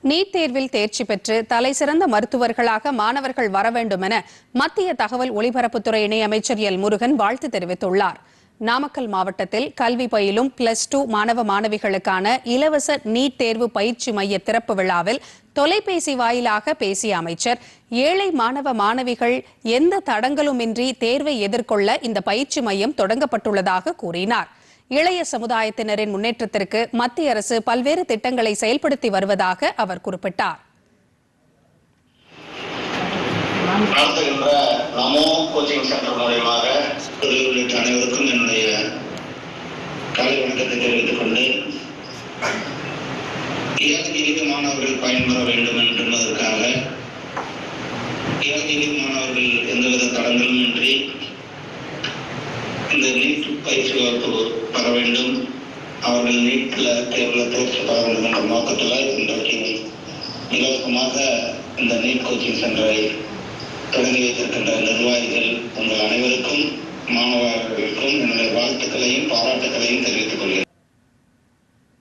NEET தேர்வில் தேர்ச்சி பெற்று தலைசிறந்த மருத்துவர்களாக மாணவர்கள் வர வேண்டும் என மத்திய தகவல் ஒலிபரப்புத்துறை இணையமைச்சர் எல் முருகன் வாழ்த்து தெரிவித்துள்ளார். நாமக்கல் மாவட்டத்தில் கல்வி பயிலும் +2 மாணவ மாணவிகளுக்கான இலவச நீட் தேர்வு பயிற்சி மைய திறப்பு விழாவில் தொலைபேசி வாயிலாக பேசிய அமைச்சர், ஏழை மாணவ மாணவிகள் எந்த தடங்கலுமின்றி தேர்வை எதிர்கொள்ள இந்த பயிற்சி மையம் தொடங்கப்பட்டுள்ளதாக கூறினார். இளைய சமுதாயத்தினரின் முன்னேற்றத்திற்கு மத்திய அரசு பல்வேறு திட்டங்களை செயல்படுத்தி வருவதாக அவர் குறிப்பிட்டார். நமோ கோச்சிங் சென்டர் மூலமாக அனைவருக்கும் என்னுடைய கலை வணக்கத்தை தெரிவித்துக் கொண்டு, ஏழை மாணவர்கள் பயன்பெற வேண்டும் என்பதற்காக ஏழை மாணவர்கள் எந்தவித தடங்களும் இன்றி இந்த நீட் பயிற்சி வகுப்பு பெற வேண்டும், அவர்கள் நீட்ல தேர்வில் தேர்ச்சி பெற வேண்டும் என்ற நோக்கத்தில் இன்றைக்கு இலவசமாக இந்த நீட் கோச்சிங் சென்டரை தொடங்கி வைத்திருக்கின்ற நிர்வாகிகள் உங்கள் அனைவருக்கும் மாணவர்களுக்கும் என்னுடைய வாழ்த்துக்களையும் பாராட்டுக்களையும் தெரிவித்துள்ளேன்.